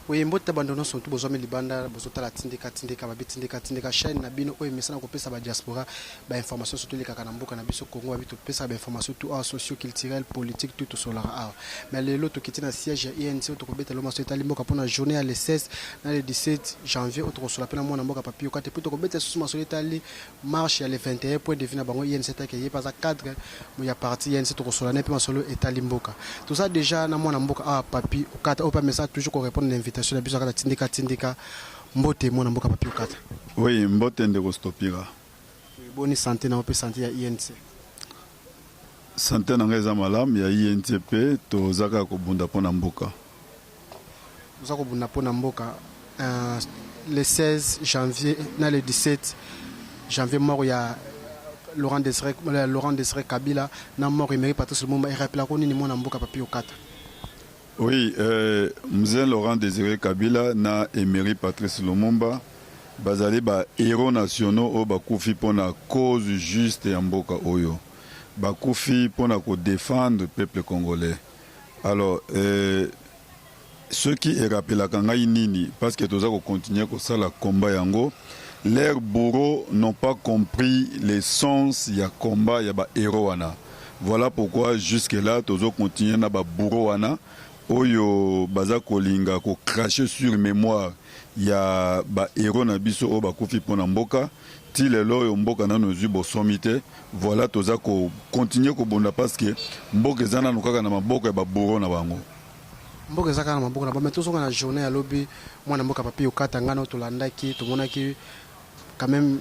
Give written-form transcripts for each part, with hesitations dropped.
Oui, mbote bandono sont tous besoin libanda bozota la tindeka babitindeka chaîne na bino oyo mesana ko pesa ba diaspora ba information surtout les kakanamboka na biso Congo babito pesa ba information tout art socio culturel politique tout sur art. Mais le lot qui na siège INC to ko beta lo maso etali mboka pona journée à le 16 na le 17 janvier auto sur la pena mona mboka papier kate plutôt ko beta sous maso etali marche à le 21 point de vina bango INC ta ke pas à cadre mo ya parti INC to ko sur la nepe masolo etali mboka. Tout ça déjà na mona mboka a papier kata opa message toujours ko répondre l'invitation la biso kata tindeka mbote mona mboka papier kata. Oui, mbote ndeko stopira. Boni santé na ope santé ya INC. Santé na ngeza malam ya INTP to zaka ko bunda pona mboka. Zaka ko bunda pona mboka le 16 janvier na le 17 janvier mort ya Laurent Désiré Kabila na mort Emery Patrice Lumumba et rappela ko nini mona mboka papier kata. Oui, Mzee Laurent Désiré Kabila na Emery Patrice Lumumba bazali ba héros nationaux o bakufi pona cause juste ya mboka oyo. Bakufi pona ko défendre le peuple congolais. Alors ceux qui rappellent ngai nini parce que toza ko continuer ko sala combat yango, leurs bourreaux n'ont pas compris l'essence ya combat ya ba héros wana. Voilà pourquoi jusque là tozo continuer na ba bourreaux wana oyo baza kolinga ko cracher sur mémoire ya ba héros na biso o bakufi pona mboka ti lelo yo mboka na nozu bosomité. Voilà toza ko continuer ko bonda parce que mboka ezana nokaka na maboko ya ba bourreaux na bango. Mboka ezaka na maboko na ba meto zonga na journée ya lobi mwana mboka papier okata ngana to landaki to monaki quand même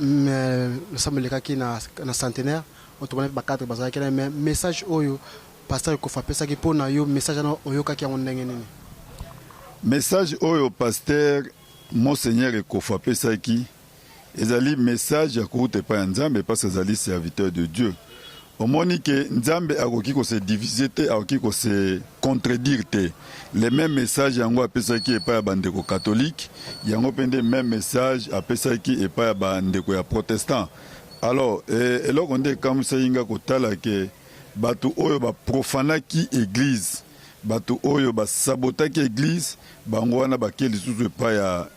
le sambolekaki na centenaire to monaki ba 4 bazaki na message oyo pasteur Kofa pesa ki pona yo message na oyo kaki ya ndenge nini. Message oyo pasteur Monseigneur Kofa pesa ki ezali message ya koute pa nzambe parce que ezali serviteur de Dieu. Omoni ke nzambe akoki ko se diviser te akoki ko se contredire te. Les mêmes messages yango apesa ki epa ya bandeko catholique, yango pende même message apesa ki epa ya bandeko ya protestant. Alors eloko nde kamisa inga kotala ke batu oyo ba profanaki église, batu oyo ba sabotaki église, bango wana bakeli susu epa ya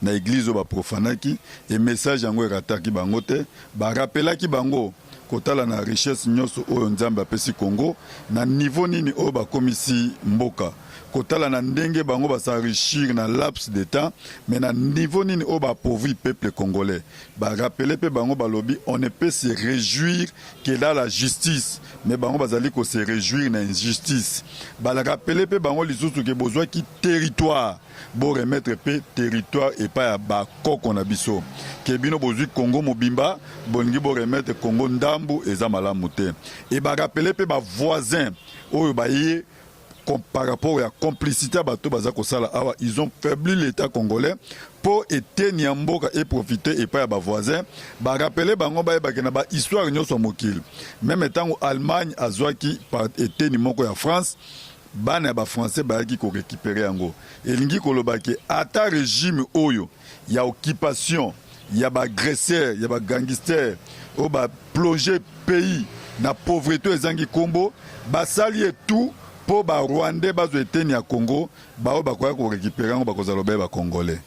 na église oyo ba profanaki et message yango erataki bango te, ba rappelaki bango kotala na richesse nyonso oyo nzambe apesi Congo na niveau nini oyo bakomisi mboka kotala na ndenge bango basarichir na laps de temps mais na niveau nini oyo baappauvri peuple congolais barapele pe bango balobi on ne peut se réjouir que là la justice mais bango bazali ko se réjouir na injustice barapele pe bango lisusu ke bozwa ki territoire bo remettre pe territoire et pas ya bakoko na biso ke bino bozwi Congo mobimba bolingi bo remettre Congo ndambu eza malamu te et barapele pe ba voisin oyo baye par rapport à la complicité à bateau bazako sala awa ils ont faibli l'état congolais pour éteindre mboka et profiter et pas à ba voisin ba rappeler bango ba na ba histoire nyoso mokil même étant Allemagne azwaki par éteindre moko ya France bana ba français ba ki ko récupérer yango elingi koloba ke ata régime oyo ya occupation ya ba agresseur ya ba gangster o ba plonger pays na pauvreté ezangi kombo ba sali tout pour ba Rwandais bazo eteni ya Congo ba o ba ko récupérer ngo ba ko zaloba ba congolais.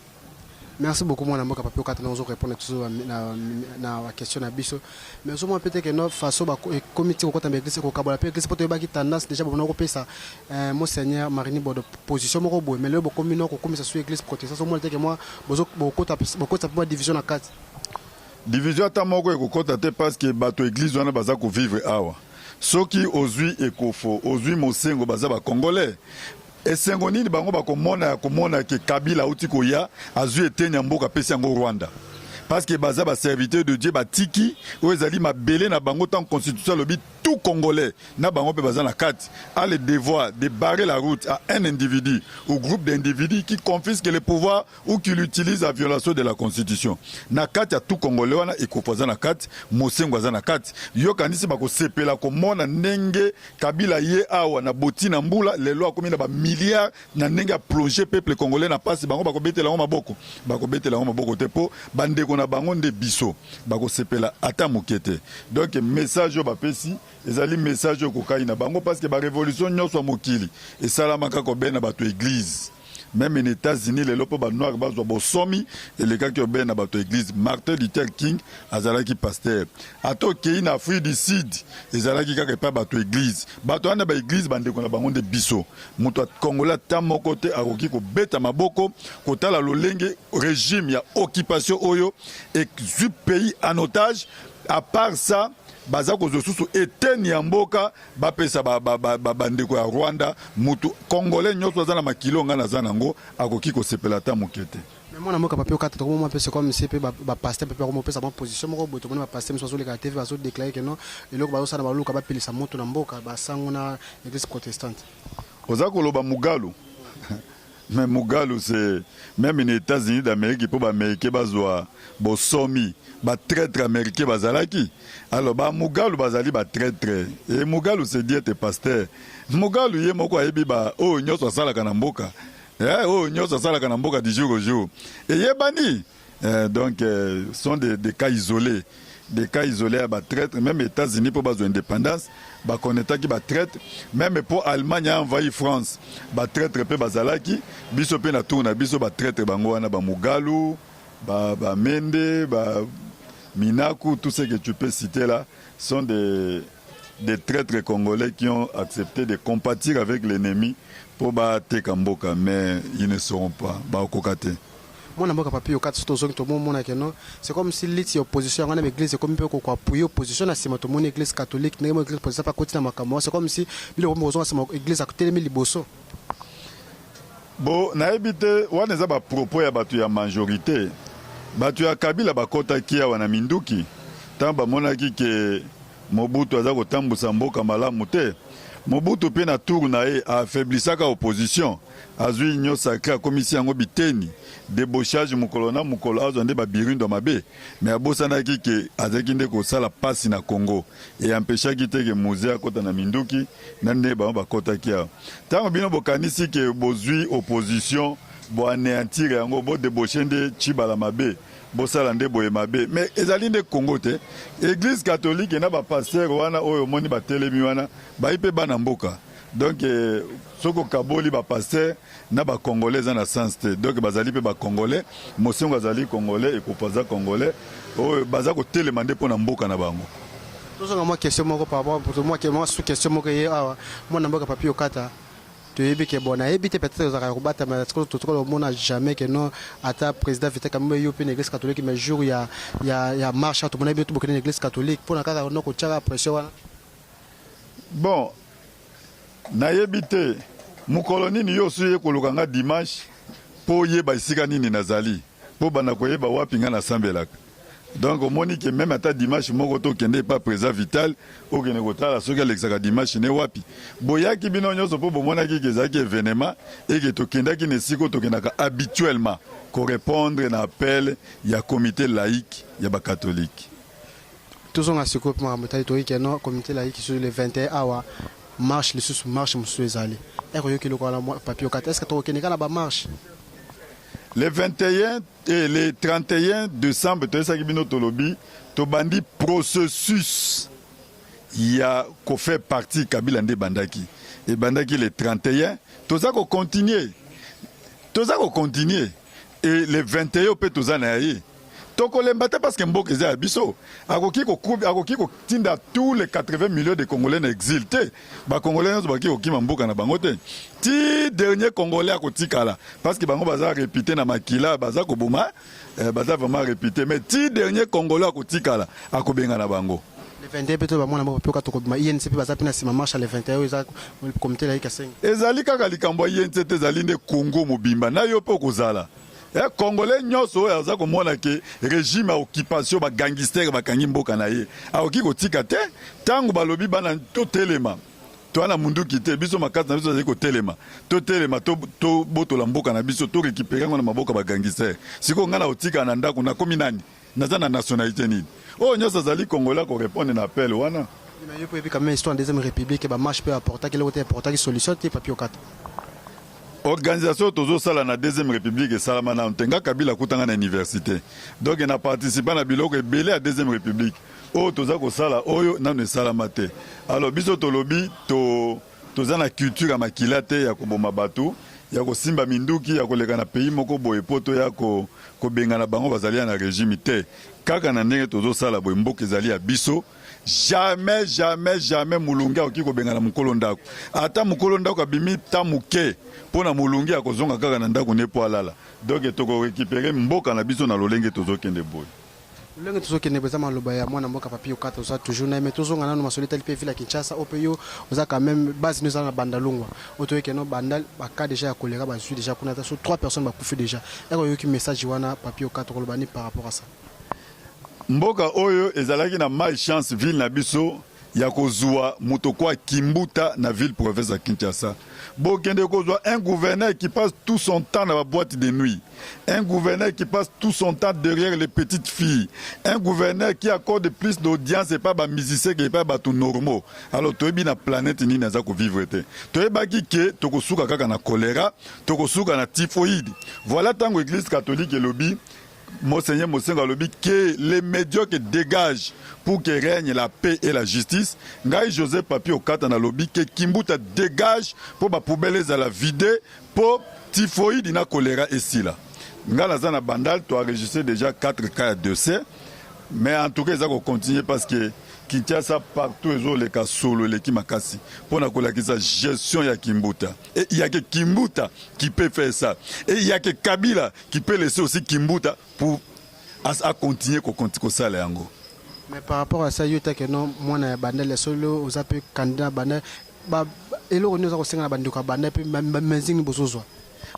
Merci beaucoup mon amour papier kata na répondre toujours na question na biso mais au moins peut-être que notre façon ba comité ko kota l'église ko kabola pe église poto ba ki tendance déjà bon ko pesa monseigneur Marini Bodo position moko boy mais le bo communaux ko komisa sur église protestante au moins peut-être que moi bozo kota pour division na 4 division ata moko ko kota te parce que bato église wana baza ko vivre awa soki ozui ekofo ozui mosengo baza ba congolais esengo nini bango bakomona ke Kabila uti koya azui etenya mboka pesi yango Rwanda parce que baza ba serviteur de Dieu batiki o ezali mabele na bango tant constitution lobi tout congolais na bango pe baza na kati a le devoir de barrer la route à un individu ou groupe d'individus qui confisque le pouvoir ou qui l'utilise à violation de la constitution na kati ya tout congolais wana ekofaza na kati mosengo aza na kati yo kanisi bako sepela ko mona ndenge Kabila ye awa na boti na mbula lelo akomi na ba milliards na ndenge a plonger peuple congolais na pasi bango bako betela ngo maboko te po bandeko na bango nde biso bako sepela ata mokete donc message ba pesi ezali message ko kai na bango parce que ba révolution nyonso mokili et salamaka ko bena bato église même en États-Unis les lopo ba noir ba zo bosomi et les gars qui obéissent à bato église Martin Luther King azalaki pasteur ato ki na Afrique du Sud ezalaki kaka pa bato église bato ana ba église bande ko na bango de biso moto congolais tamo côté akoki ko beta maboko kotala lolenge régime ya occupation oyo et du pays en otage. À part ça baza ko zosusu eteni ya mboka bapesa bandeko ya Rwanda mutu congolais nyoso za na makilo nga na za nango akoki ko sepela ta mokete. Mais moi namoka papier okata ko mo pesa comme CP ba pasteur papier ko pesa ba position moko boto mo ba pasteur so le ka TV azo déclarer que non eloko ba osana ba luka ba pelisa moto na mboka ba sango na église protestante. Oza ko loba mugalu. Mais mugalu c'est même les États-Unis d'Amérique pour ba américain bazwa bosomi ba traître américain bazalaki alors ba mugalu bazali ba traître et mugalu c'est dit être pasteur mugalu ye moko ayebi ba o nyoso sala kana mboka o nyoso sala kana mboka du jour au jour et yebani donc sont des cas isolés à ba traître même les États-Unis pour bazo indépendance ba connaître qui ba traître même pour Allemagne a envahi France ba traître pe bazalaki biso pe na tourna biso ba traître bango wana ba mugalu ba Mende ba Minaku, tout ce que tu peux citer là, sont des traîtres congolais qui ont accepté de compatir avec l'ennemi pour battre Kamboka, mais ils ne seront pas. Moi, c'est comme si l'opposition à l'église, c'est comme si l'opposition à l'église catholique, c'est comme si l'église a côté de l'Iboso. Bon, na habité, on a des propos à la majorité. Batu ya Kabila bakota kia wana minduki tamba monaki ke Mobutu aza kotambusa mboka malamu te Mobutu pe na tour na ye affaiblisaka opposition azui nyo sacré commission yango biteni débauchage mukolo na mukolo azonde ba birindo mabe mais abosanaki ke azaki nde ko sala pasi na Congo et empêchaki te ke musée akota na minduki na ne ba bakota kia tamba bino bokanisi ke bozui opposition bo anéantir yango bo débaucher nde chibala mabe bo sala nde boye mabe mais ezali nde Congo te église catholique na ba pasteur wana oyo moni ba telemi wana ba ipe bana mboka donc soko kaboli ba pasteur na ba congolais na sens te donc bazali pe ba congolais mosengo azali congolais et kopaza congolais oyo baza ko telema nde pona mboka na bango. Tozonga moi question moko par rapport pour moi que moi sous question moko ye awa moi na mboka papier okata tu es que bon, éviter peut-être aux Arabes, mais tout le monde n'a jamais que non. Ata président Vita comme il y a une église catholique, mais jour il y a marche, tout le monde a bien beaucoup d'église catholique. Pour la cas on a qu'on tire pression. Bon, na éviter mon colonie ni yo suye kolokanga dimanche pour y ba isika nini nazali pour bana koyeba wapi nga na sambelaka. Donc au moni que même à dimanche moko to kende pas présent vital au kene kotala soki alexaka dimanche ne wapi boyaki bino nyonso po bomona ki kezaki événement et que to kendaki ne siko to kendaka habituellement correspondre na appel ya comité laïque ya ba catholique tous on a ce groupe maramotali to que non comité laïque sur le 21 awa marche le sous marche monsieur ezali et ko yoki lokala papier okata est-ce que to keneka na ba marche le 21 et le 31 décembre, tu sais que Tolobi, tu bandi processus. Il y a qu'on fait partie Kabila Ndé Bandaki. Et Bandaki le 31, tout ça qu'on continue. Tout ça qu'on continue. Et le 21, on peut tout ça naïe. Donc on l'embête parce que Mbok est abisso. Akoki ko tinda tous les 80 millions de Congolais exiltés. Ba Congolais ont baki oki Mboka na bangote. Ti dernier Congolais a kotikala parce que bango baza répété na makila baza ko boma baza vraiment répété mais ti dernier Congolais a kotikala akobenga na bango. Le 21 peut ba mona moko ka to ko boma INCP baza pina sima marche le 21 eza comité laïque asenga. Ezali kaka likambo INCP ezali nde Congo mobimba na yo pe kozala. Congolais nyoso aza komona ke régime à occupation ba gangster ba kangi mboka na ye aoki kotika te tango balobi bana to telema to ana mundu kite biso makati na biso azali ko telema to botola mboka na biso to récupérer ngona maboka ba gangster siko ngana otika na ndako na komi nani naza na nationalité nini o nyoso azali Congolais ko répondre na appel wana mais yo peut quand même histoire deuxième république ba marche peut apporter quelle autre apporter solution te papier okata. Organisation Tozo Sala na deuxième république et Salamana Ntenga Kabila Koutanga na université. Donc il a participé à biloko et belé à deuxième république. Oh Toza ko sala oyo na ne salamate. Alors biso to lobi to toza na culture à makilate ya koboma batu ya kosimba minduki ya koleka na pays moko boye poto ya kobengana bango bazali na régime te kaka na ndenge tozosala boye mboka ezali ya biso. Jamais mulungi akoki kobengana mokolo ndako ata mokolo ndako abimi ta moke mpona mulungi akozonga kaka na ndako ne po alala. Donc tokorécupere mboka na biso na lolenge tozokende boye. Lolenge tozokende beza maloba ya mwana mboka Papi Okata oza toujours na mais tozonga nano masolita lipe vila Kinshasa opeyo oza quand même base nous na bandalungwa otoyeke no bandal baka déjà ya choléra bazui déjà kuna ta so 3 personnes bakufi déjà eko yoki message wana Papi Okata kolobani par rapport à ça. Mboka oyo ezalaki na malchance ville na biso ya kozwa moto kwa Kimbuta na ville province ya Kinshasa. Bokende kozwa un gouverneur qui passe tout son temps dans la boîte de nuit. Un gouverneur qui passe tout son temps derrière les petites filles. Un gouverneur qui accorde plus d'audience et pas ba musicien et pas ba tout normaux. Alors toyebi na planète ni naza ko vivre te. Toyebaki ke tokosuka kaka na choléra, tokosuka na typhoïde. Voilà tango église catholique et lobby Monseigneur Mosenga lobi que les médiocres dégagent pour que règne la paix et la justice. Ngai Joseph Papi Okata na lobi que Kimbuta dégage pour ba poubelle à la vider pour typhoïde na choléra ici là. Nga na zana bandal to enregistré déjà 4 cas de décès mais en tout cas ça va continuer parce que Kinshasa partout les cas solo les qui makasi pour na kolakisa gestion ya Kimbuta et il y a que Kimbuta qui peut faire ça et il y a que Kabila qui peut laisser aussi Kimbuta pour à continuer ko sala yango. Mais par rapport à ça yota que non moi na bandel solo aux appels candidat bandel ba elo nous a kosenga na bandiko bandel pe menzing bozozwa.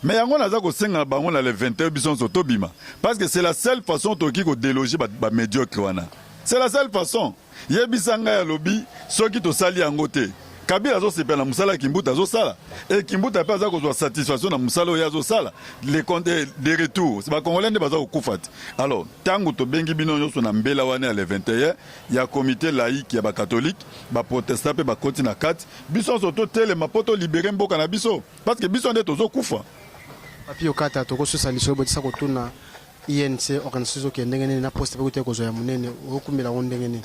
Mais yango naza ko senga bango na le 21 bison tobima parce que c'est la seule façon toki ko déloger ba médiocre wana. C'est la seule façon. Yebisanga ya lobby soki to sali yango te. Kabila zo sepela musala Kimbuta zo sala et Kimbuta pa za ko zo satisfaction na musala ya zo sala les comptes de retour c'est ba congolais ne baza ko kufat. Alors tango to bengi bino nyoso na mbela wana le 21 ya comité laïque ya ba catholique ba protestant pe ba koti na 4 biso soto tele mapoto libérer mboka na biso parce que biso nde tozo kufa. Papi Okata to ko so salisho botisa ko tuna INC organisation qui ndengene na poste pe ko te ko zo ya munene okumela ndengene.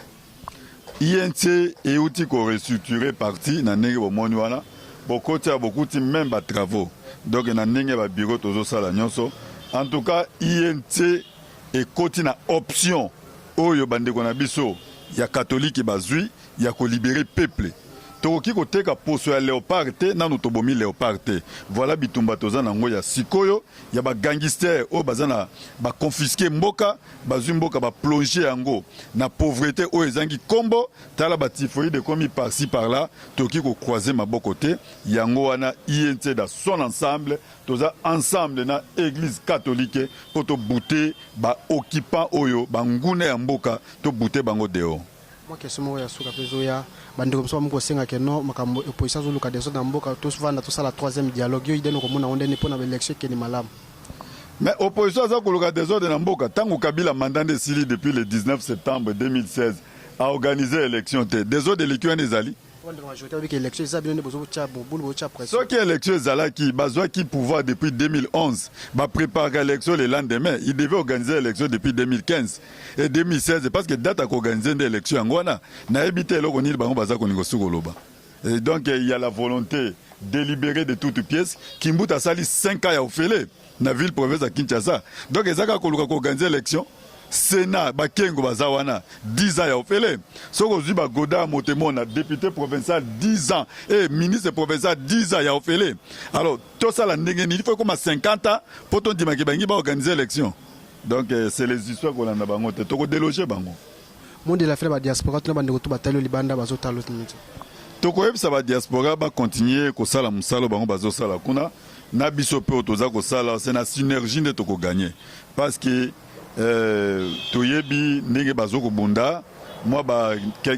INC est outil qu'on restructuré parti na ndenge bomoni wana bokoti ya bokuti même ba travaux donc na ndenge ba bureau tozo sala nyonso en tout cas INC est koti na option oyo bandeko na biso ya catholique bazui ya ko libérer peuple tokoki koteka poso ya léopard te nanu tobomi léopard te voilà bitumba toza nango ya sikoyo ya ba gangster o bazana ba confisquer mboka bazui mboka ba plonger yango na pauvreté o ezangi kombo tala ba typhoïde komi par-ci par-là toki ko croiser maboko te yango wana INC dans son ensemble toza ensemble na église catholique pour to bouter ba occupant oyo ba ngune ya mboka to bouter bango dehors. Moi question ya suka pezo ya bandeko mso mko senga ke no makambo opposition zo luka deso na mboka to souvent na to sala troisième dialogue yo ideno ko mona ondene pona ba élection ke ni malamu. Mais opposition za ko luka deso na mboka tango Kabila mandat de Sili depuis le 19 septembre 2016 a organisé élection te deso de l'élection ezali. Ce qui est l'élection Zalaki, Bazoua qui pouvoir depuis 2011, va préparer l'élection le lendemain. Il devait organiser l'élection depuis 2015 et 2016 parce que date à organiser l'élection en Guana. N'a évité le Ronil Bango Baza Konigosugoloba. Et donc il y a la volonté délibérée de toutes pièces. Kimbut a sali 5 ans à Ofele, dans la ville province de Kinshasa. Donc ils ont organisé l'élection. Sénat, Bakengo Bazawana, 10 ans à Ofele. Soko Zuba Goda Motemona, député provincial 10 ans. Et ministre provincial 10 ans à Ofele. Alors, tout ça, il faut comme à 50 ans pour ton Dimakibangi organiser l'élection. Donc, c'est les histoires qu'on a dans Bango. Tu as délogé Bango. Monde de la fête de la diaspora, tu as dit que tu as libanda bazota l'autre minute. Tokoyeb sa ba diaspora ba continuer ko sala musalo bango bazo sala kuna na biso pe otoza ko sala c'est na synergie de toko gagner parce que toyebi ndenge bazo ko bunda moi ba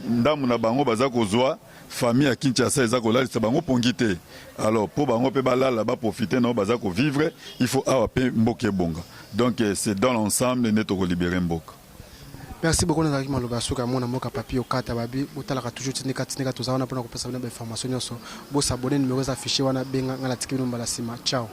ndamu na bango baza ko zwa famille à Kinshasa eza ko lalisa bango pongité alors pour bango pe balala ba profiter na baza ko vivre il faut awape mboke bonga donc c'est dans l'ensemble ne toko libérer mboka. Merci beaucoup Nazaki Maloba Suka mona moka Papi Okata babi botalaka toujours tinika toza wana pona kopesa bana ba information nyonso bo s'abonner numéro affiché wana benga ngala tikino mbala sima ciao.